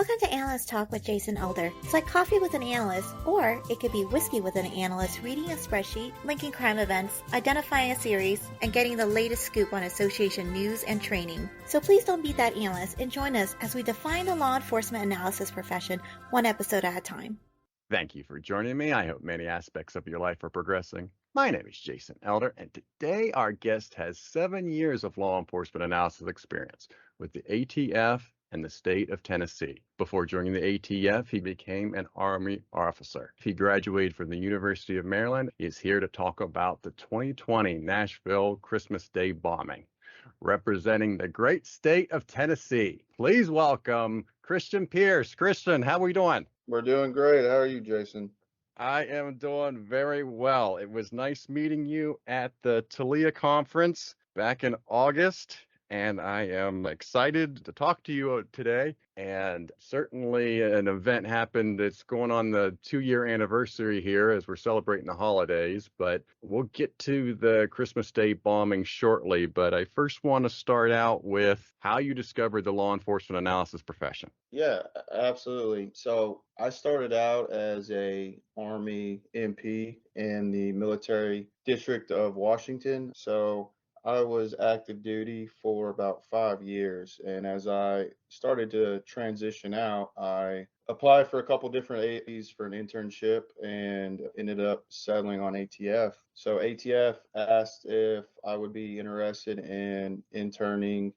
Welcome to Analyst Talk with Jason Elder. It's like coffee with an analyst, or it could be whiskey with an analyst reading a spreadsheet, linking crime events, identifying a series, and getting the latest scoop on association news and training. So please don't be that analyst and join us as we define the law enforcement analysis profession one episode at a time. Thank you for joining me. I hope many aspects of your life are progressing. My name is Jason Elder, and today our guest has 7 years of law enforcement analysis experience with the ATF and the state of Tennessee. Before joining the ATF, he became an Army officer. He graduated from the University of Maryland. He is here to talk about the 2020 Nashville Christmas Day Bombing, representing the great state of Tennessee. Please welcome Christian Pierce. Christian, how are we doing? We're doing great. How are you, Jason? I am doing very well. It was nice meeting you at the Talia conference back in August, and I am excited to talk to you today. And certainly an event happened that's going on the 2-year anniversary here as we're celebrating the holidays, but we'll get to the Christmas Day bombing shortly. But I first want to start out with how you discovered the law enforcement analysis profession. Yeah, absolutely. So I started out as a Army MP in the military district of Washington. So I was active duty for about 5 years. And as I started to transition out, I applied for a couple different AEs for an internship and ended up settling on ATF. So ATF asked if I would be interested in interning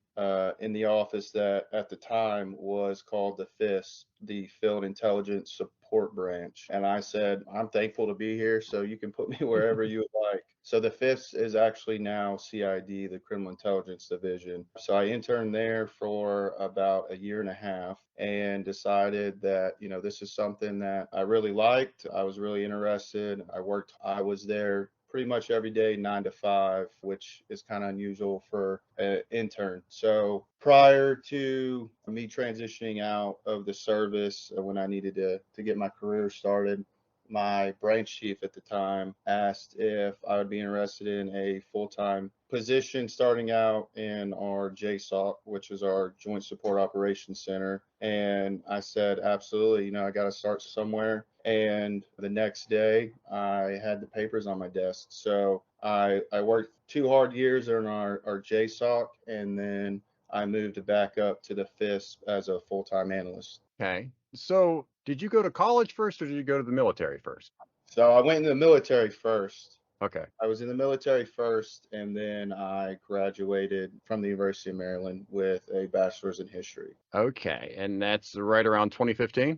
in the office that at the time was called the FIS, the Field Intelligence Support Branch. And I said, I'm thankful to be here, so you can put me wherever you would like. So the FIS is actually now CID, the Criminal Intelligence Division. So I interned there for about a year and a half and decided that, this is something that I really liked. I was really interested. I was there pretty much every day, 9 to 5, which is kind of unusual for an intern. So prior to me transitioning out of the service, when I needed to get my career started, my branch chief at the time asked if I would be interested in a full-time position starting out in our JSOC, which is our Joint Support Operations Center. And I said, absolutely, I got to start somewhere. And the next day I had the papers on my desk. So I worked 2 hard years in our JSOC, and then I moved back up to the FIS as a full-time analyst. Okay. So did you go to college first or did you go to the military first? So I went in the military first. Okay. I was in the military first, and then I graduated from the University of Maryland with a bachelor's in history. Okay. And that's right around 2015?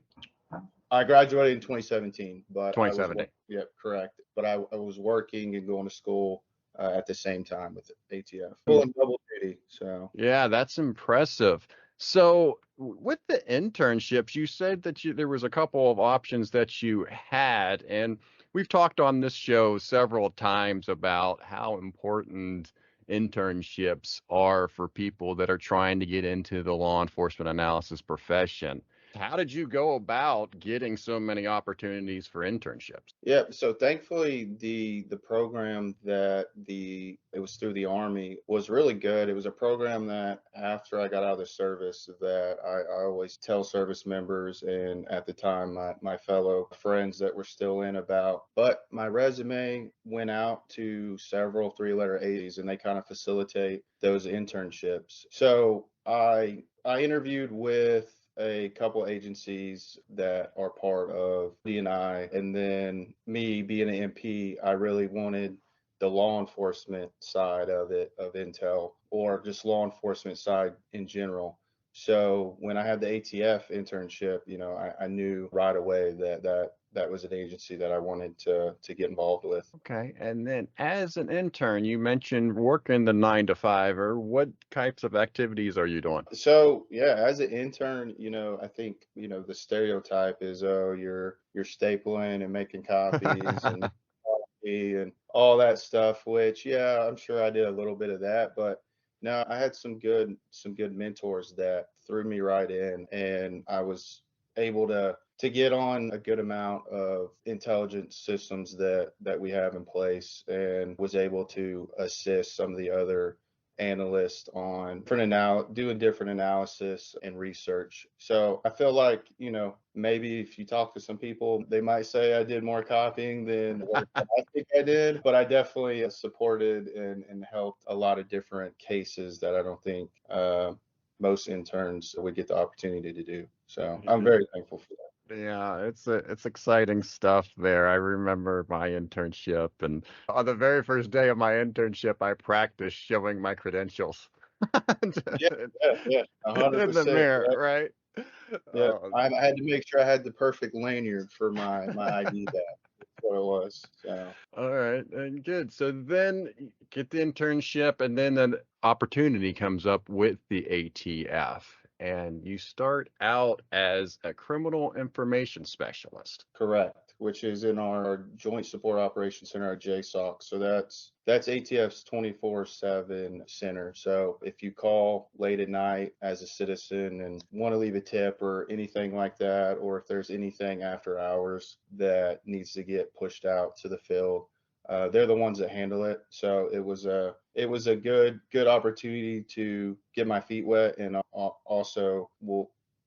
I graduated in 2017, but 2017. Yeah, correct. But I was working and going to school at the same time with ATF. Full and double duty. So yeah, that's impressive. So with the internships, you said that there was a couple of options that you had, and we've talked on this show several times about how important internships are for people that are trying to get into the law enforcement analysis profession. How did you go about getting so many opportunities for internships? Yeah, so thankfully the program that it was through the Army was really good. It was a program that after I got out of the service that I always tell service members and at the time my fellow friends that were still in about. But my resume went out to several 3-letter agencies and they kind of facilitate those internships. So I interviewed with a couple agencies that are part of DNI, and then me being an MP, I really wanted the law enforcement side of it, of intel, or just law enforcement side in general. So when I had the ATF internship, I knew right away that was an agency that I wanted to get involved with. Okay. And then as an intern, you mentioned working the 9 to 5, or what types of activities are you doing? So yeah, as an intern, I think, the stereotype is, oh, you're stapling and making copies and coffee and all that stuff, which, yeah, I'm sure I did a little bit of that, but no, I had some good mentors that threw me right in, and I was able to get on a good amount of intelligence systems that we have in place, and was able to assist some of the other analyst on doing different analysis and research. So I feel like, maybe if you talk to some people, they might say I did more copying than what I think I did, but I definitely supported and helped a lot of different cases that I don't think most interns would get the opportunity to do. So I'm very thankful for that. Yeah, it's exciting stuff there. I remember my internship, and on the very first day of my internship, I practiced showing my credentials Yeah, yeah, yeah, in the 100%. mirror, Yeah, right? yeah. Oh, I had to make sure I had the perfect lanyard for my ID badge. That's what it was. So all right, and good. So then you get the internship, and then an opportunity comes up with the ATF, and you start out as a criminal information specialist. correct, which is in our Joint Support Operations Center, our JSOC. So that's ATF's 24/7 center. So if you call late at night as a citizen and want to leave a tip or anything like that, or if there's anything after hours that needs to get pushed out to the field, they're the ones that handle it. So it was a good opportunity to get my feet wet, and also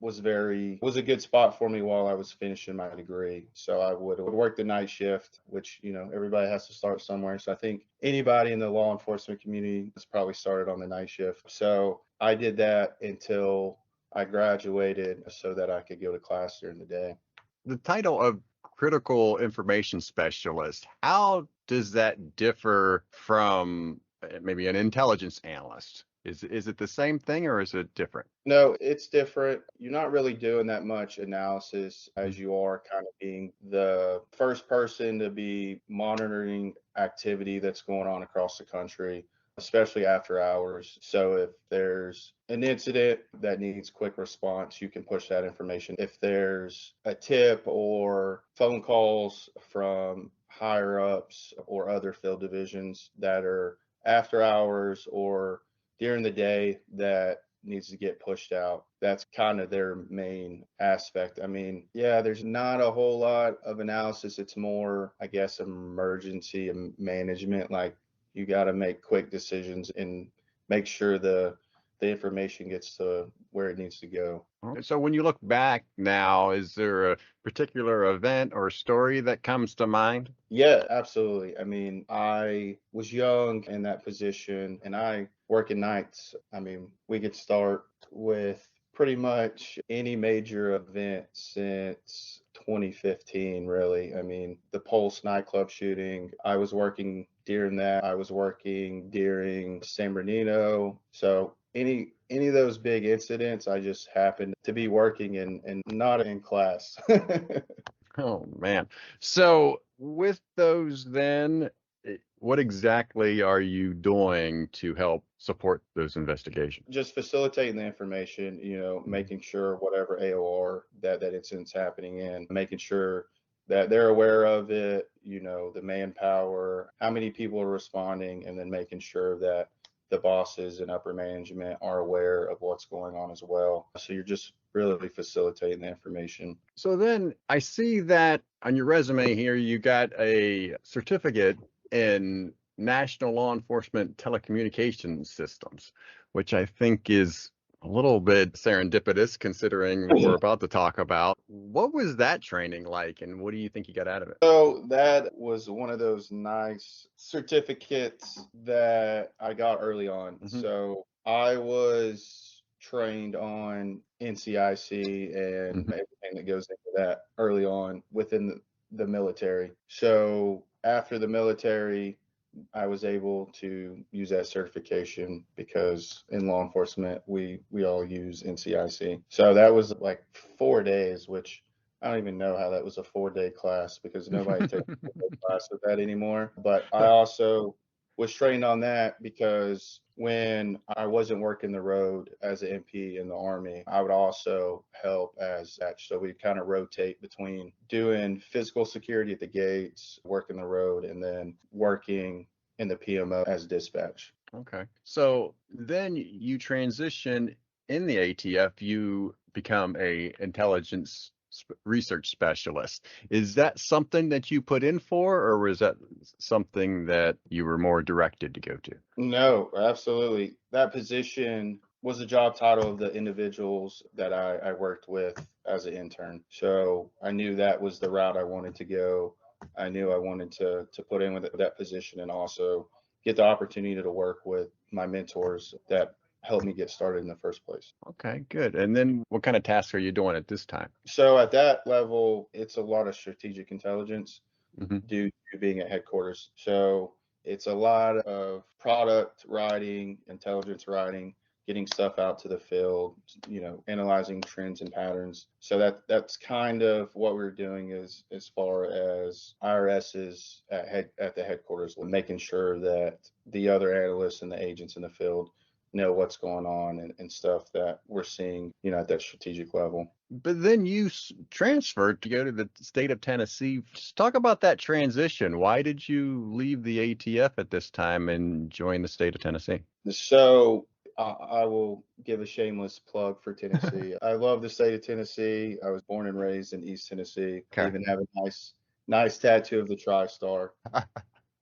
was a good spot for me while I was finishing my degree. So I would work the night shift, which, everybody has to start somewhere. So I think anybody in the law enforcement community has probably started on the night shift. So I did that until I graduated so that I could go to class during the day. The title of critical information specialist, how does that differ from maybe an intelligence analyst? Is it the same thing or is it different? No, it's different. You're not really doing that much analysis as Mhm. you are kind of being the first person to be monitoring activity that's going on across the country, especially after hours. So if there's an incident that needs quick response, you can push that information. If there's a tip or phone calls from higher ups or other field divisions that are after hours or during the day that needs to get pushed out. That's kind of their main aspect. I mean, yeah, there's not a whole lot of analysis. It's more, I guess, emergency and management. Like you got to make quick decisions and make sure the information gets to where it needs to go. Okay. So when you look back now, is there a particular event or story that comes to mind? Yeah, absolutely. I mean, I was young in that position and I work at nights. I mean, we could start with pretty much any major event since 2015, really. I mean, the Pulse nightclub shooting, I was working during that. I was working during San Bernardino. So any of those big incidents, I just happened to be working and not in class. Oh man. So with those then, what exactly are you doing to help support those investigations? Just facilitating the information, Mhm. making sure whatever AOR that incident's happening in, making sure that they're aware of it, the manpower, how many people are responding, and then making sure that the bosses and upper management are aware of what's going on as well. So you're just really facilitating the information. So then I see that on your resume here, you got a certificate in National Law Enforcement Telecommunications Systems, which I think is a little bit serendipitous considering what we're about to talk about. What was that training like, and what do you think you got out of it? So that was one of those nice certificates that I got early on. Hmm. So I was trained on NCIC and Hmm. everything that goes into that early on within the military. So after the military, I was able to use that certification because in law enforcement we all use NCIC. So that was like 4 days, which I don't even know how that was a 4 day class because nobody takes a 4 day class with that anymore. But I also was trained on that because when I wasn't working the road as an MP in the Army, I would also help as that. So we kind of rotate between doing physical security at the gates, working the road, and then working in the PMO as dispatch. Okay. So then you transition in the ATF, you become a intelligence research specialist. Is that something that you put in for, or was that something that you were more directed to go to? No, absolutely. That position was the job title of the individuals that I worked with as an intern. So I knew that was the route I wanted to go. I knew I wanted to put in with that position and also get the opportunity to work with my mentors that helped me get started in the first place. Okay, good. And then what kind of tasks are you doing at this time? So at that level, it's a lot of strategic intelligence Hmm. due to being at headquarters. So it's a lot of product writing, intelligence writing, getting stuff out to the field, analyzing trends and patterns. So that's kind of what we're doing is as far as IRS's at the headquarters, making sure that the other analysts and the agents in the field know what's going on and stuff that we're seeing, at that strategic level. But then you transferred to go to the state of Tennessee. Just talk about that transition. Why did you leave the ATF at this time and join the state of Tennessee? So I will give a shameless plug for Tennessee. I love the state of Tennessee. I was born and raised in East Tennessee. I Okay. even have a nice tattoo of the TriStar.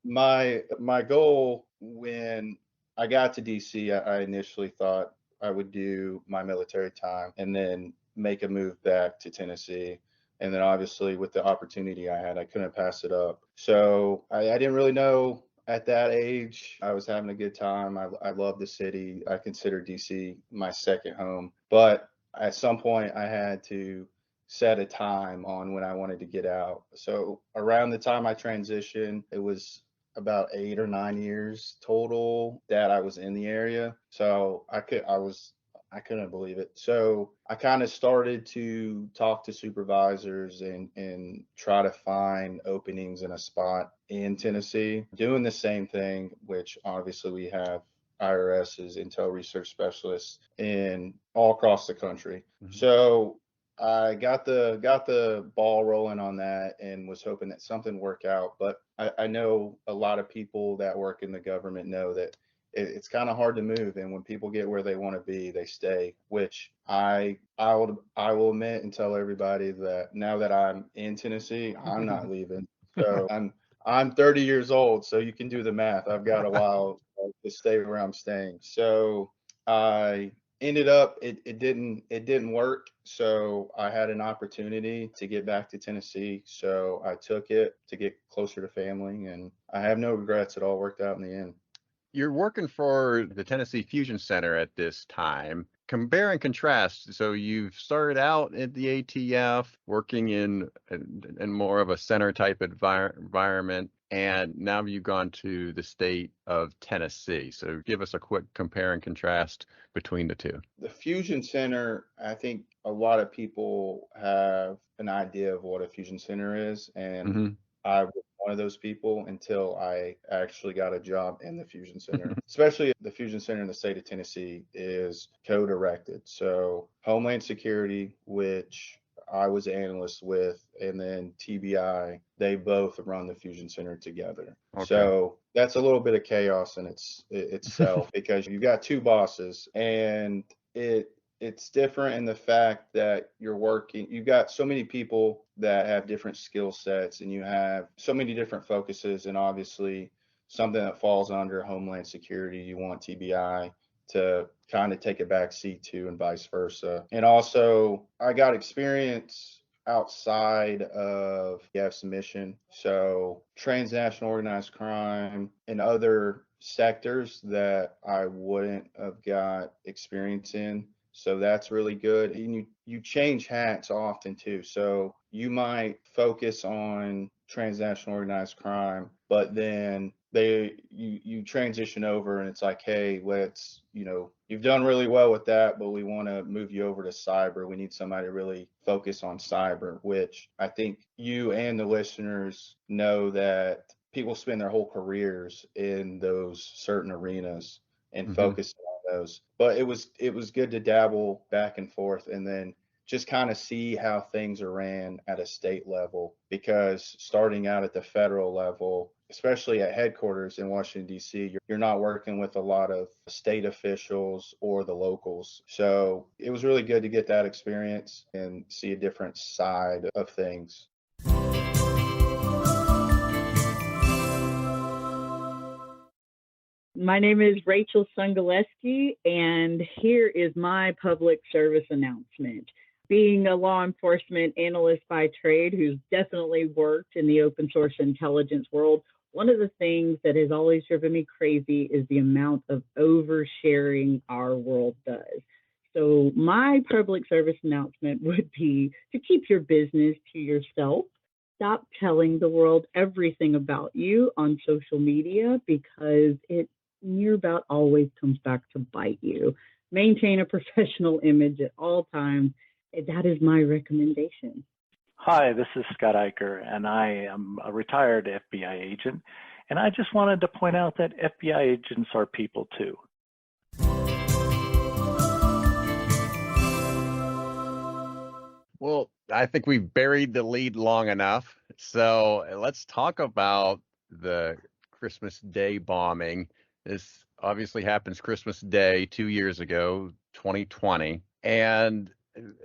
My goal when I got to DC, I initially thought I would do my military time and then make a move back to Tennessee. And then obviously with the opportunity I had, I couldn't pass it up. So I didn't really know at that age. I was having a good time. I love the city. I consider DC my second home. But at some point I had to set a time on when I wanted to get out. So around the time I transitioned, it was about 8 or 9 years total that I was in the area. So I couldn't believe it. So I kind of started to talk to supervisors and try to find openings in a spot in Tennessee, doing the same thing, which obviously we have IRS's Intel Research Specialists in all across the country. Mhm. So I got the ball rolling on that and was hoping that something worked out. But I know a lot of people that work in the government know that it's kind of hard to move, and when people get where they want to be, they stay. Which I will admit and tell everybody that now that I'm in Tennessee, I'm not leaving. So I'm 30 years old, so you can do the math. I've got a while to stay where I'm staying. So I ended up it didn't work, so I had an opportunity to get back to Tennessee, so I took it to get closer to family, and I have no regrets. It all worked out in the end. You're working for the Tennessee Fusion Center at this time. Compare and contrast. So you've started out at the ATF working in more of a center type environment, and now you've gone to the state of Tennessee. So give us a quick compare and contrast between the two. The Fusion Center, I think a lot of people have an idea of what a Fusion Center is, and Hmm. I was one of those people until I actually got a job in the Fusion Center. Especially the Fusion Center in the state of Tennessee is co-directed. So Homeland Security, which I was an analyst with, and then TBI, they both run the Fusion Center together. Okay. So that's a little bit of chaos in itself because you've got two bosses, and it's different in the fact that you've got so many people that have different skill sets, and you have so many different focuses, and obviously something that falls under Homeland Security, you want TBI to kind of take a back seat to, and vice versa. And also I got experience outside of GAF's mission. So transnational organized crime and other sectors that I wouldn't have got experience in. So that's really good. And you change hats often too. So you might focus on transnational organized crime, but then you transition over and it's like, hey, you've done really well with that, but we want to move you over to cyber. We need somebody to really focus on cyber, which I think you and the listeners know that people spend their whole careers in those certain arenas and focus on those. But it was good to dabble back and forth and then just kind of see how things are ran at a state level, because starting out at the federal level, especially at headquarters in Washington, D.C., you're not working with a lot of state officials or the locals. So it was really good to get that experience and see a different side of things. My name is Rachael Songalewski, and here is my public service announcement. Being a law enforcement analyst by trade who's definitely worked in the open source intelligence world, one of the things that has always driven me crazy is the amount of oversharing our world does. So my public service announcement would be to keep your business to yourself. Stop telling the world everything about you on social media because it near about always comes back to bite you. Maintain a professional image at all times. That is my recommendation. Hi, this is Scott Eicher, and I am a retired FBI agent. And I just wanted to point out that FBI agents are people too. Well, I think we've buried the lead long enough. So let's talk about the Christmas Day bombing. This obviously happens Christmas Day 2 years ago, 2020. And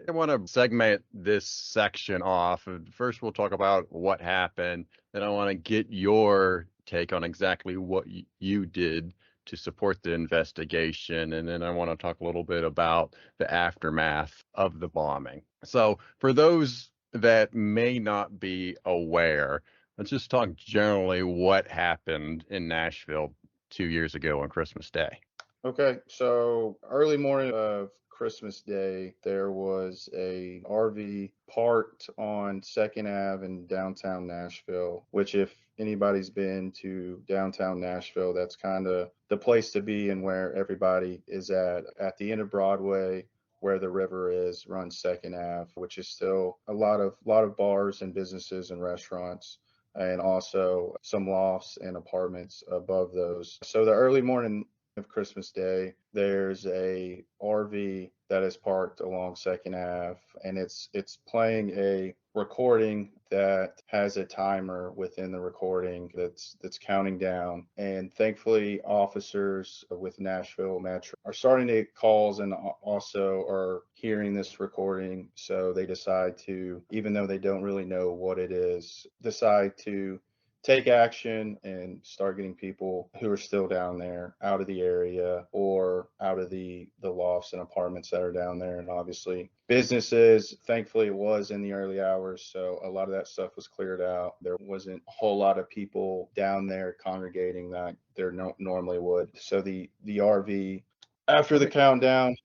I want to segment this section off. First, we'll talk about what happened. Then I want to get your take on exactly what you did to support the investigation. And then I want to talk a little bit about the aftermath of the bombing. So for those that may not be aware, let's just talk generally what happened in Nashville 2 years ago on Christmas Day. Okay, so early morning of Christmas Day, there was a RV parked on 2nd Ave in downtown Nashville, which if anybody's been to downtown Nashville, that's kind of the place to be and where everybody is at the end of Broadway, where the river is, runs 2nd Ave, which is still a lot of bars and businesses and restaurants, and also some lofts and apartments above those. So the early morning of Christmas Day, there's a RV that is parked along 2nd Ave, and it's playing a recording that has a timer within the recording that's counting down. And thankfully, officers with Nashville Metro are starting to get calls and also are hearing this recording. So they decide to, even though they don't really know what it is, decide to take action and start getting people who are still down there out of the area or out of the lofts and apartments that are down there. And obviously businesses, thankfully it was in the early hours, so a lot of that stuff was cleared out. There wasn't a whole lot of people down there congregating that there normally would. So the RV, after the countdown,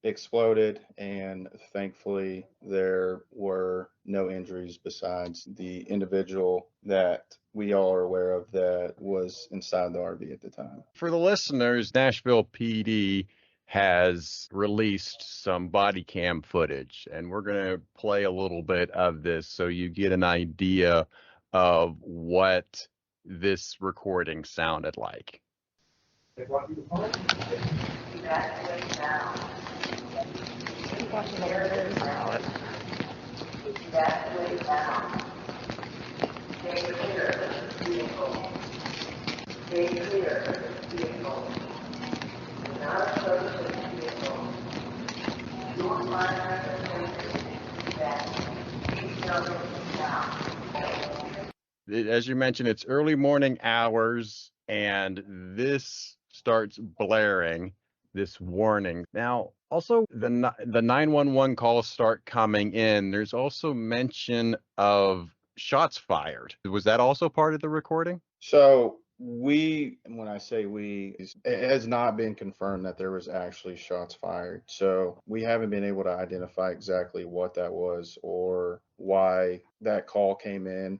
exploded, and thankfully there were no injuries besides the individual that we all are aware of that was inside the RV at the time. For the listeners, Nashville PD has released some body cam footage, and we're going to play a little bit of this so you get an idea of what this recording sounded like. Evacuate now. Evacuate now. Stay clear of the vehicle. Stay clear of the vehicle. Do not approach the vehicle. Your minor offenses that these numbers now. As you mentioned, it's early morning hours, and this starts blaring this warning. Now, also the 911 calls start coming in. There's also mention of shots fired. Was that also part of the recording? So when I say we, it has not been confirmed that there was actually shots fired. So we haven't been able to identify exactly what that was or why that call came in.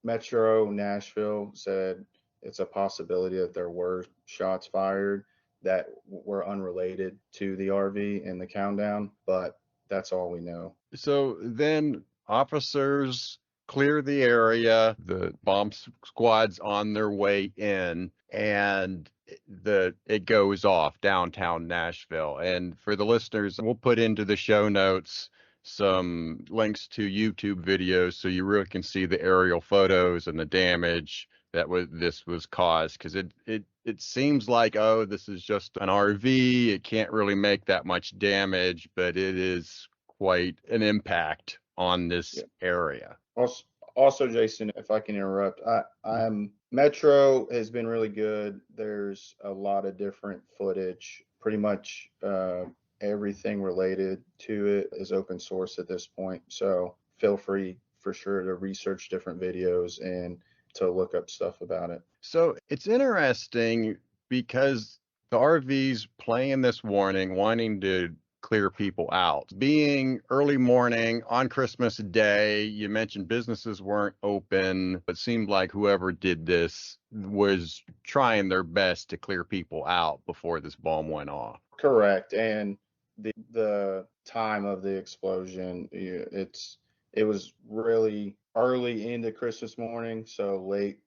Metro Nashville said it's a possibility that there were shots fired that were unrelated to the RV and the countdown, but that's all we know. So then officers clear the area, the bomb squad's on their way in, and it goes off downtown Nashville. And for the listeners, we'll put into the show notes some links to YouTube videos so you really can see the aerial photos and the damage this was caused? Because it seems like, oh, this is just an RV. It can't really make that much damage, but it is quite an impact on this area. Also, Jason, if I can interrupt, I'm Metro has been really good. There's a lot of different footage. Pretty much everything related to it is open source at this point. So feel free for sure to research different videos and to look up stuff about it. So it's interesting because the RV's playing this warning, wanting to clear people out. Being early morning on Christmas Day, you mentioned businesses weren't open. It seemed like whoever did this was trying their best to clear people out before this bomb went off. Correct. And the time of the explosion, it was really early into Christmas morning, so late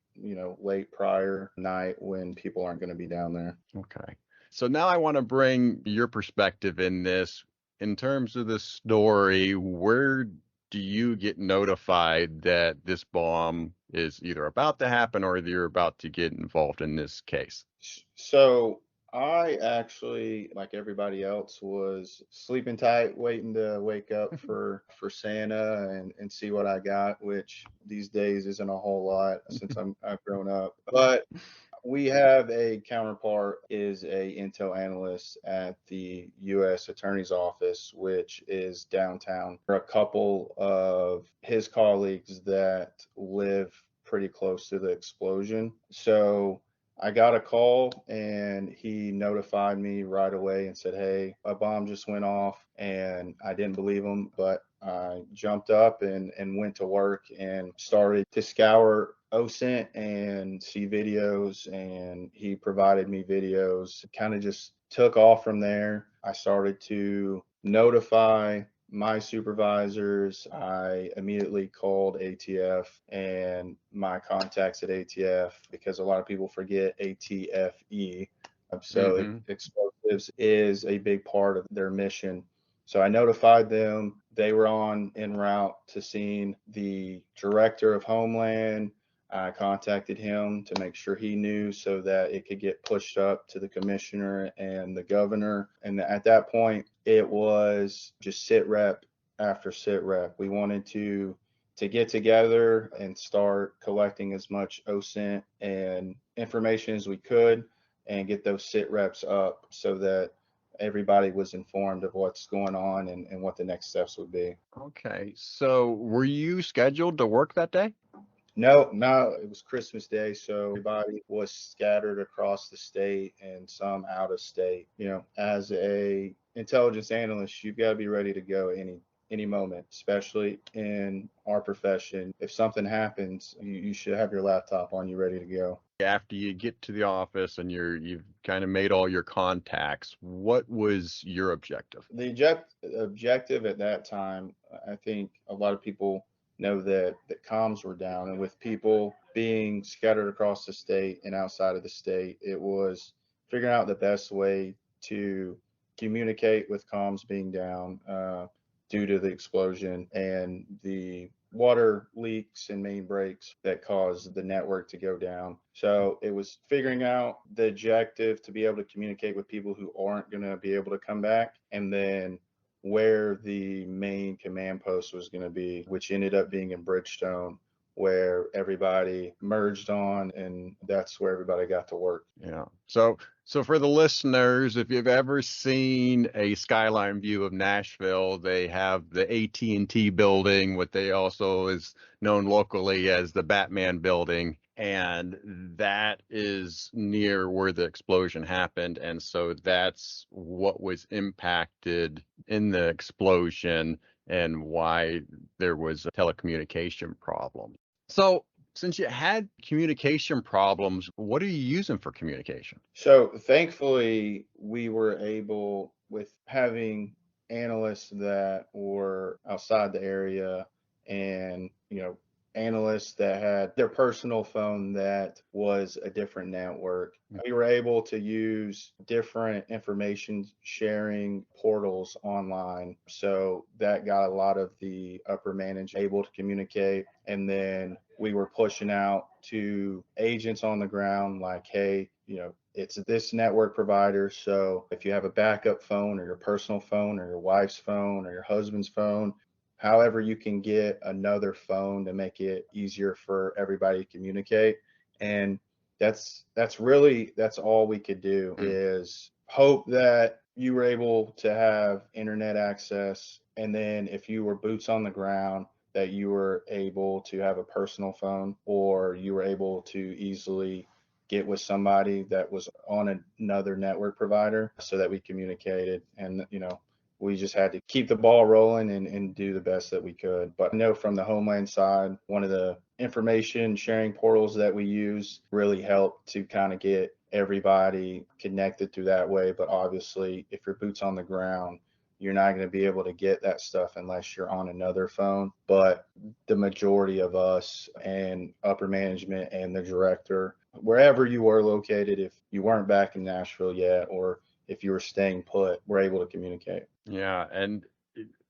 prior night when people aren't going to be down there. Okay. So now I want to bring your perspective in this. In terms of the story, where do you get notified that this bomb is either about to happen or you're about to get involved in this case? So I actually, like everybody else, was sleeping tight, waiting to wake up for Santa and see what I got, which these days isn't a whole lot since I've grown up. But we have a counterpart, is a intel analyst at the U.S. Attorney's Office, which is downtown. There are a couple of his colleagues that live pretty close to the explosion. So I got a call and he notified me right away and said, hey, a bomb just went off. And I didn't believe him, but I jumped up and went to work and started to scour OSINT and see videos, and he provided me videos. Kind of just took off from there. I started to notify my supervisors. I immediately called ATF and my contacts at ATF, because a lot of people forget ATFE. So explosives is a big part of their mission. So I notified them. They were en route to seeing the director of Homeland. I contacted him to make sure he knew so that it could get pushed up to the commissioner and the governor. And at that point, it was just sit rep after sit rep. We wanted to get together and start collecting as much OSINT and information as we could and get those sit reps up so that everybody was informed of what's going on and what the next steps would be. Okay. So were you scheduled to work that day? No, it was Christmas Day, so everybody was scattered across the state and some out of state. As a intelligence analyst, you've got to be ready to go any moment, especially in our profession. If something happens, you should have your laptop on you ready to go. After you get to the office and you've kind of made all your contacts, what was your objective? The objective at that time, I think a lot of people know that comms were down, and with people being scattered across the state and outside of the state, it was figuring out the best way to communicate with comms being down due to the explosion and the water leaks and main breaks that caused the network to go down. So it was figuring out the objective to be able to communicate with people who aren't going to be able to come back, and then where the main command post was going to be, which ended up being in Bridgestone, where everybody merged on, and that's where everybody got to work. Yeah. So for the listeners, if you've ever seen a skyline view of Nashville, they have the AT&T building, what they also is known locally as the Batman building, and that is near where the explosion happened. And so that's what was impacted in the explosion and why there was a telecommunication problem. So since you had communication problems, what are you using for communication? So thankfully, we were able, with having analysts that were outside the area and, analysts that had their personal phone that was a different network. We were able to use different information sharing portals online. So that got a lot of the upper management able to communicate. And then we were pushing out to agents on the ground like, hey, it's this network provider. So if you have a backup phone or your personal phone or your wife's phone or your husband's phone, however you can get another phone to make it easier for everybody to communicate. And that's all we could do is hope that you were able to have internet access. And then if you were boots on the ground, that you were able to have a personal phone, or you were able to easily get with somebody that was on another network provider so that we communicated. And, we just had to keep the ball rolling and do the best that we could. But I know from the Homeland side, one of the information sharing portals that we use really helped to kind of get everybody connected through that way. But obviously, if you're boots on the ground, you're not going to be able to get that stuff unless you're on another phone. But the majority of us and upper management and the director, wherever you were located, if you weren't back in Nashville yet, or if you were staying put, we're able to communicate. Yeah, and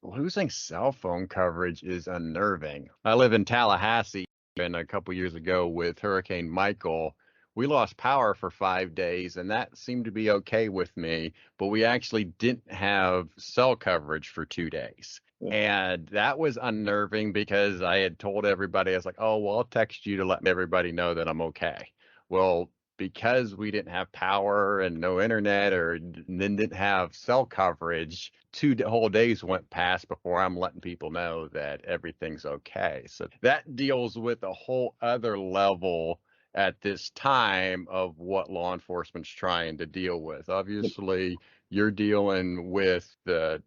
losing cell phone coverage is unnerving. I live in Tallahassee, and a couple years ago with Hurricane Michael, we lost power for 5 days, and that seemed to be okay with me, but we actually didn't have cell coverage for 2 days. And that was unnerving because I had told everybody, I was like, oh, well, I'll text you to let everybody know that I'm okay. Well, because we didn't have power and no internet, and then didn't have cell coverage, 2 whole days went past before I'm letting people know that everything's okay. So that deals with a whole other level at this time of what law enforcement's trying to deal with. Obviously, you're dealing with the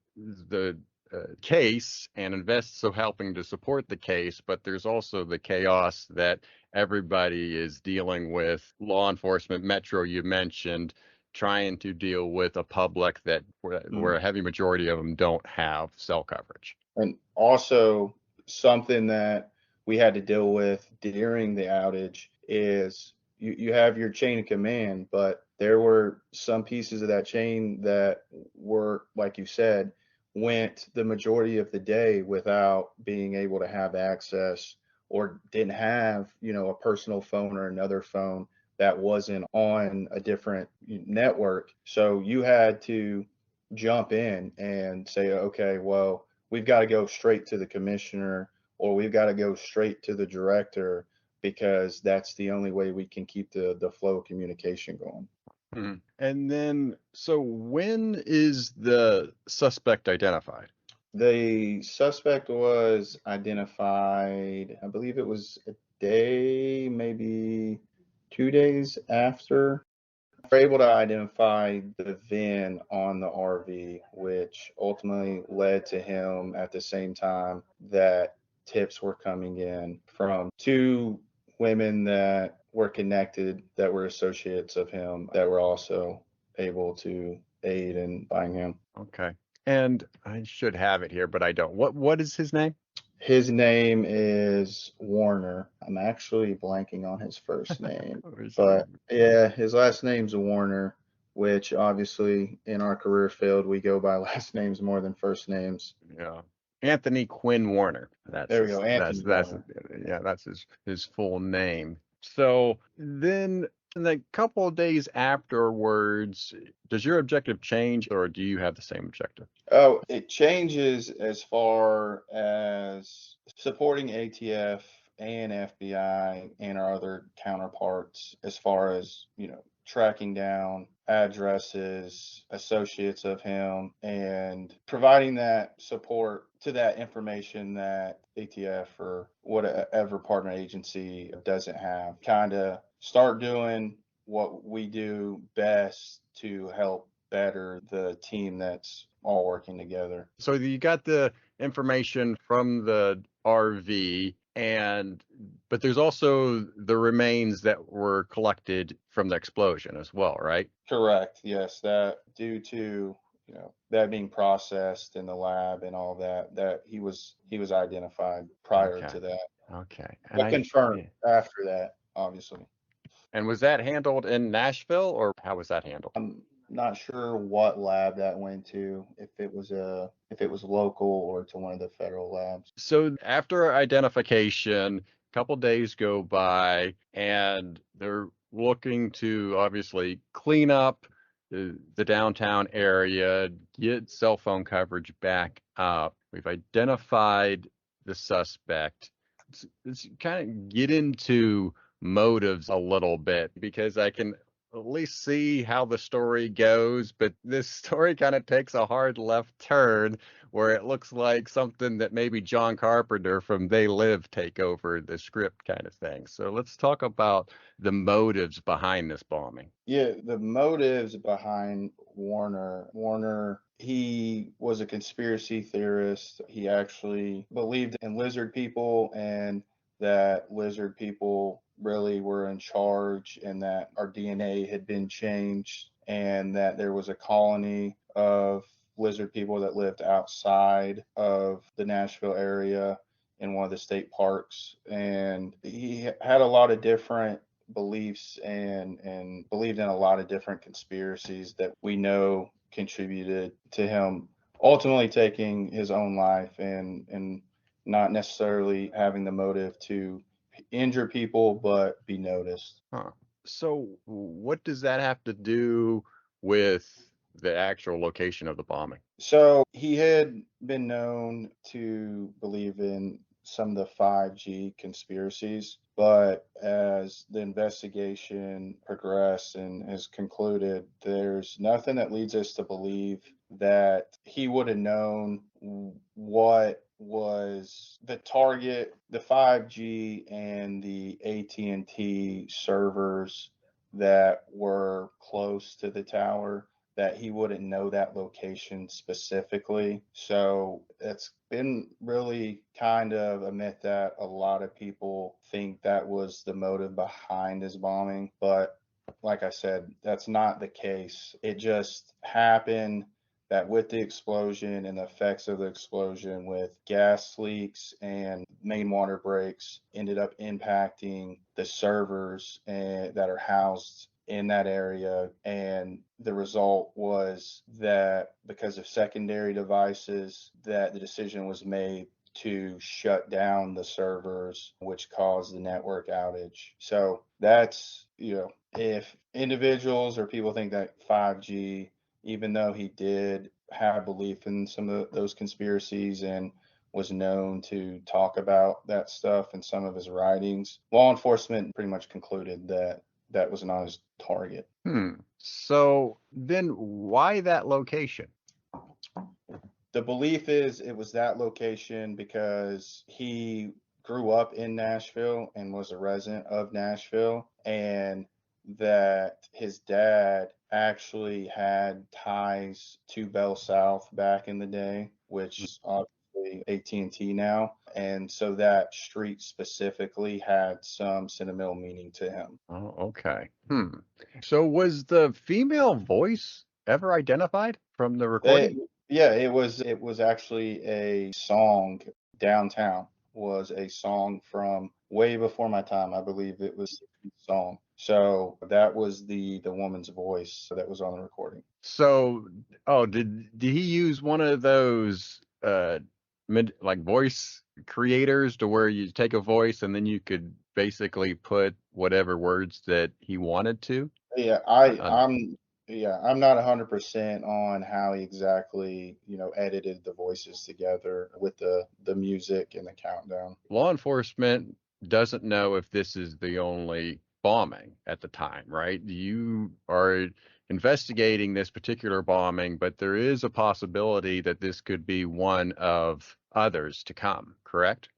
case and so helping to support the case, but there's also the chaos that everybody is dealing with. Law enforcement, Metro, you mentioned, trying to deal with a public that where a heavy majority of them don't have cell coverage. And also something that we had to deal with during the outage is you have your chain of command, but there were some pieces of that chain that were, like you said, went the majority of the day without being able to have access, or didn't have, a personal phone or another phone that wasn't on a different network. So you had to jump in and say, okay, well, we've got to go straight to the commissioner, or we've got to go straight to the director, because that's the only way we can keep the flow of communication going. And then, so when is the suspect identified? The suspect was identified, I believe it was a day, maybe 2 days after. We're able to identify the VIN on the RV, which ultimately led to him at the same time that tips were coming in from 2 women that were connected, that were associates of him, that were also able to aid in buying him. Okay. And I should have it here, but I don't. What is his name? His name is Warner. I'm actually blanking on his first name, but yeah, his last name's Warner, which obviously in our career field, we go by last names more than first names. Yeah. Anthony Quinn Warner. There we go. Anthony Warner. Yeah, that's his full name. So then in the couple of days afterwards, does your objective change, or do you have the same objective? Oh, it changes as far as supporting ATF and FBI and our other counterparts, as far as, tracking down addresses, associates of him, and providing that support to that information that ATF or whatever partner agency doesn't have. Kind of start doing what we do best to help better the team that's all working together. So you got the information from the RV, but there's also the remains that were collected from the explosion as well, right? Correct. Yes, that due to that being processed in the lab and all that he was identified prior to that. Okay. And But confirmed after that, obviously. and was that handled in Nashville, or how was that handled? I'm not sure what lab that went to, if it was local or to one of the federal labs. So after identification, a couple days go by, and they're looking to obviously clean up the downtown area, get cell phone coverage back up. We've identified the suspect. Let's kind of get into motives a little bit because I can at least see how the story goes, but this story kind of takes a hard left turn where it looks like something that maybe John Carpenter from They Live take over the script kind of thing. So let's talk about the motives behind this bombing. Yeah, the motives behind Warner. Warner, he was a conspiracy theorist. He actually believed in lizard people and that lizard people really were in charge and that our DNA had been changed and that there was a colony of lizard people that lived outside of the Nashville area in one of the state parks. And he had a lot of different beliefs and believed in a lot of different conspiracies that we know contributed to him ultimately taking his own life and not necessarily having the motive to injure people but be noticed. Huh. So what does that have to do with the actual location of the bombing? So he had been known to believe in some of the 5G conspiracies, but as the investigation progressed and has concluded, there's nothing that leads us to believe that he would have known what was the target, the 5G and the AT&T servers that were close to the tower, that he wouldn't know that location specifically. So it's been really kind of a myth that a lot of people think that was the motive behind his bombing. But like I said, that's not the case. It just happened that with the explosion and the effects of the explosion with gas leaks and main water breaks ended up impacting the servers that are housed in that area. And the result was that because of secondary devices, that the decision was made to shut down the servers, which caused the network outage. So that's, if individuals or people think that 5G, even though he did have belief in some of those conspiracies and was known to talk about that stuff in some of his writings, law enforcement pretty much concluded that that was not his target. So then why that location? The belief is it was that location because he grew up in Nashville and was a resident of Nashville, and that his dad actually had ties to Bell South back in the day, which is obviously AT&T now. And so that street specifically had some sentimental meaning to him. Oh, okay. So was the female voice ever identified from the recording? Yeah, it was actually a song. Downtown was a song from way before my time. I believe it was a song. So that was the woman's voice that was on the recording. So, did he use one of those like voice creators to where you take a voice and then you could basically put whatever words that he wanted to? Yeah, I'm not 100% on how he exactly, edited the voices together with the music and the countdown. Law enforcement doesn't know if this is the only bombing at the time, right? You are investigating this particular bombing, but there is a possibility that this could be one of others to come, correct?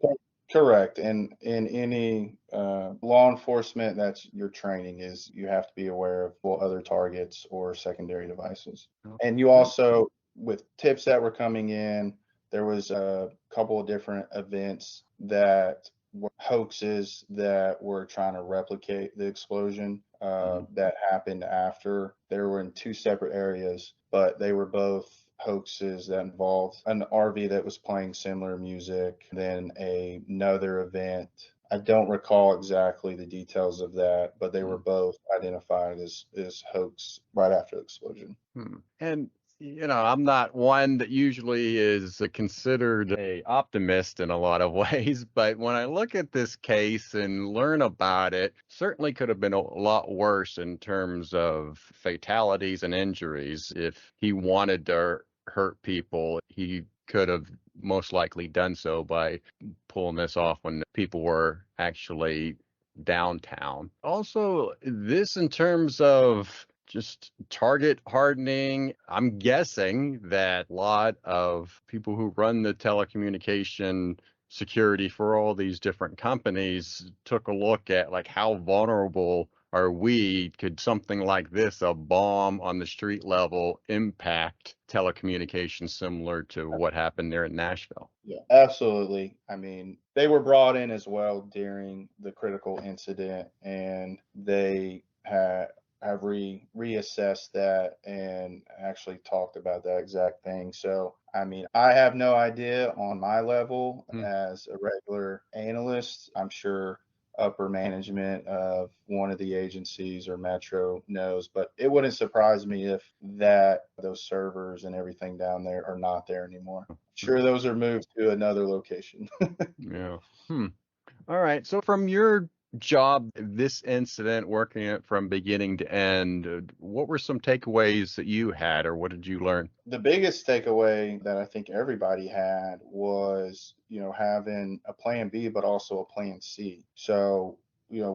Correct. And in any law enforcement, that's your training is you have to be aware of other targets or secondary devices. And you also, with tips that were coming in, there was a couple of different events that were hoaxes that were trying to replicate the explosion that happened after. They were in two separate areas, but they were both hoaxes that involved an RV that was playing similar music, then another event. I don't recall exactly the details of that, but they were both identified as hoax right after the explosion. And I'm not one that usually is considered a optimist in a lot of ways, but when I look at this case and learn about it, certainly could have been a lot worse in terms of fatalities and injuries. If he wanted to hurt people, he could have most likely done so by pulling this off when people were actually downtown. Also, this in terms of just target hardening, I'm guessing that a lot of people who run the telecommunication security for all these different companies took a look at like how vulnerable are we? Could something like this, a bomb on the street level, impact telecommunications similar to what happened there in Nashville? Yeah, absolutely. I mean, they were brought in as well during the critical incident, and they have reassessed that and actually talked about that exact thing. So, I mean, I have no idea on my level as a regular analyst. I'm sure upper management of one of the agencies or Metro knows, but it wouldn't surprise me if those servers and everything down there are not there anymore. Sure, those are moved to another location. Yeah. All right. So from your job, this incident, working it from beginning to end, what were some takeaways that you had, or what did you learn? The biggest takeaway that I think everybody had was, having a plan B, but also a plan C. So,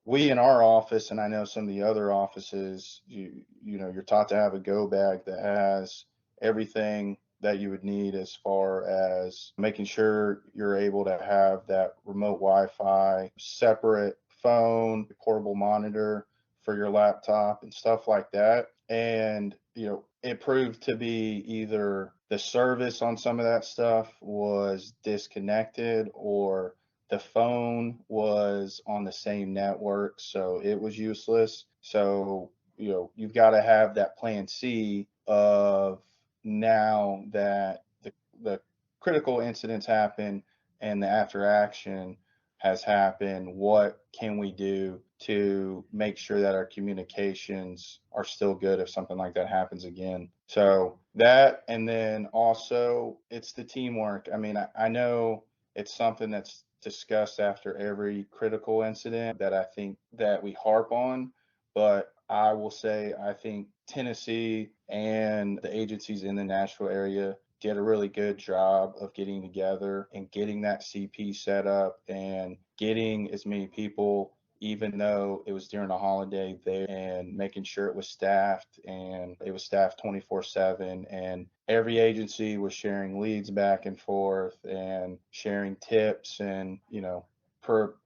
we in our office, and I know some of the other offices, you're taught to have a go bag that has everything that you would need as far as making sure you're able to have that remote Wi-Fi, separate phone, portable monitor for your laptop and stuff like that. And, it proved to be either the service on some of that stuff was disconnected or the phone was on the same network, so it was useless. So, you've got to have that plan C of now that the critical incidents happen and the after action has happened, what can we do to make sure that our communications are still good if something like that happens again? So that, and then also it's the teamwork. I mean, I know it's something that's discussed after every critical incident that I think that we harp on, but I will say I think Tennessee and the agencies in the Nashville area did a really good job of getting together and getting that CP set up and getting as many people, even though it was during a holiday there, and making sure it was staffed, and it was staffed 24/7, and every agency was sharing leads back and forth and sharing tips and,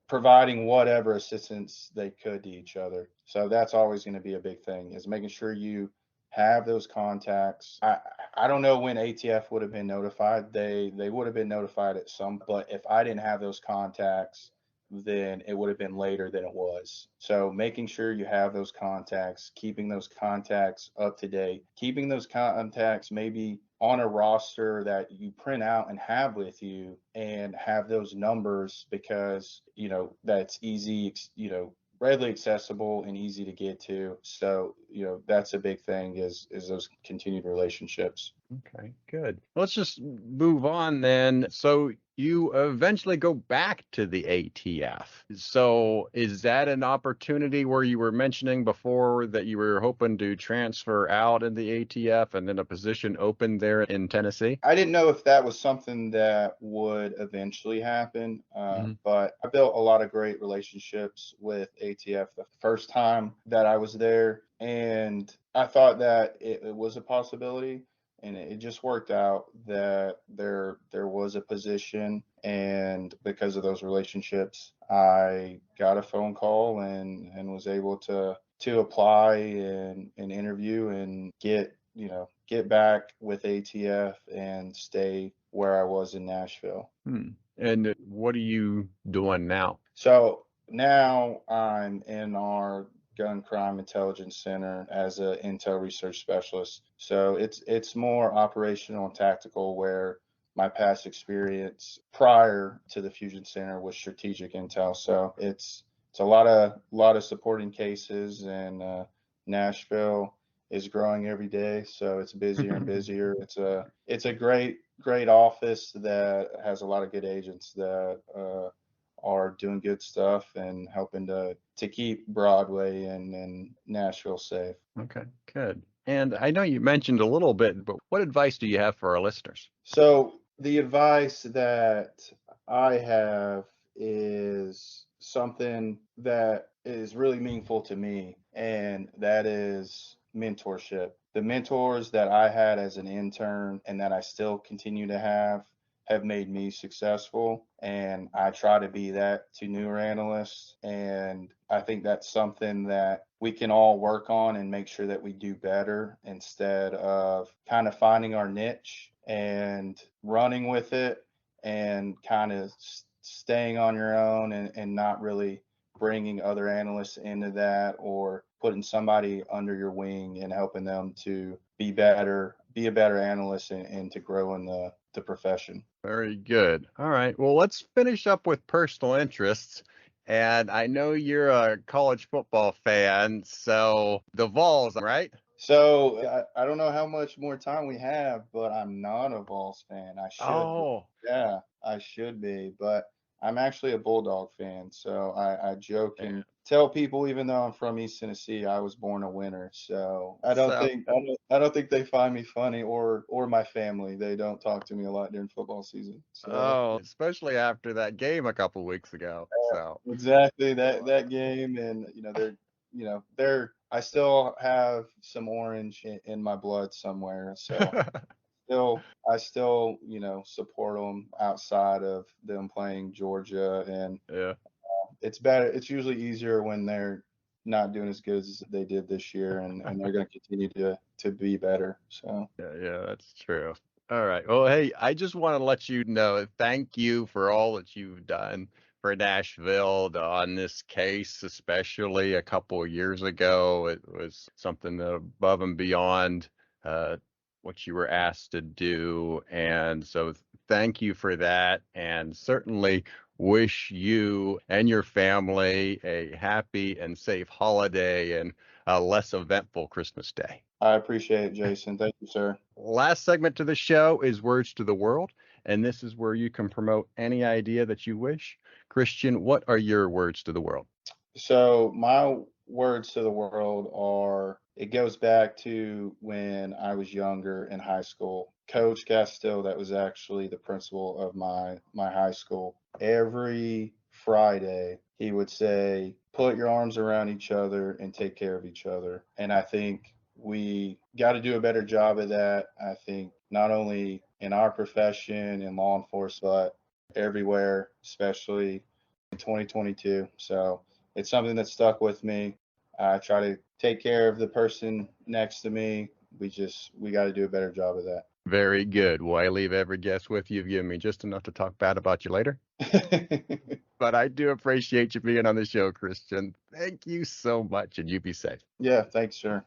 providing whatever assistance they could to each other. So that's always going to be a big thing, is making sure you have those contacts. I don't know when ATF would have been notified. They would have been notified at some, but if I didn't have those contacts, then it would have been later than it was. So making sure you have those contacts, keeping those contacts up to date, keeping those contacts maybe on a roster that you print out and have with you, and have those numbers, because, that's easy, readily accessible and easy to get to. So, that's a big thing, is those continued relationships. Okay, good. Let's just move on then. So you eventually go back to the ATF. So is that an opportunity where you were mentioning before that you were hoping to transfer out in the ATF and then a position open there in Tennessee? I didn't know if that was something that would eventually happen, but I built a lot of great relationships with ATF the first time that I was there, and I thought that it was a possibility. And it just worked out that there was a position, and because of those relationships, I got a phone call and was able to apply and interview and get back with ATF and stay where I was in Nashville. And what are you doing now? So now I'm in our Gun Crime Intelligence Center as a intel research specialist. So it's more operational and tactical, where my past experience prior to the Fusion Center was strategic intel. So it's a lot of supporting cases, and Nashville is growing every day, so it's busier and busier. It's a great office that has a lot of good agents that are doing good stuff and helping to keep Broadway and Nashville safe. Okay, good. And I know you mentioned a little bit, but what advice do you have for our listeners? So the advice that I have is something that is really meaningful to me, and that is mentorship. The mentors that I had as an intern and that I still continue to have made me successful, and I try to be that to newer analysts. And I think that's something that we can all work on and make sure that we do better, instead of kind of finding our niche and running with it and kind of staying on your own, and not really bringing other analysts into that, or putting somebody under your wing and helping them to be a better analyst, and to grow in the profession. Very good. All right. Well, let's finish up with personal interests. And I know you're a college football fan, so the Vols, right? So I don't know how much more time we have, but I'm not a Vols fan. I should be. Oh, Yeah, I should be, but I'm actually a Bulldog fan. So I joke and tell people, even though I'm from East Tennessee, I was born a winner. So I don't think they find me funny, or my family. They don't talk to me a lot during football season. So especially after that game a couple weeks ago. So exactly, that game, and they're I still have some orange in my blood somewhere. So I still, support them outside of them playing Georgia, and yeah. it's better. It's usually easier when they're not doing as good as they did this year, and they're going to continue to be better. So Yeah, that's true. All right. Well, hey, I just want to let you know, thank you for all that you've done for Nashville on this case, especially a couple of years ago. It was something above and beyond what you were asked to do. And so thank you for that. And certainly wish you and your family a happy and safe holiday and a less eventful Christmas Day. I appreciate it, Jason. Thank you, sir. Last segment to the show is Words to the World, and this is where you can promote any idea that you wish. Christian, what are your words to the world? So my words to the world are, it goes back to when I was younger in high school. Coach Castile, that was actually the principal of my high school, every Friday he would say, put your arms around each other and take care of each other. And I think we got to do a better job of that. I think not only in our profession in law enforcement, but everywhere, especially in 2022. So it's something that stuck with me. I try to take care of the person next to me. We got to do a better job of that. Very good. Well, I leave every guest with you. You've given me just enough to talk bad about you later. But I do appreciate you being on the show, Christian. Thank you so much, and you be safe. Yeah, thanks, sir.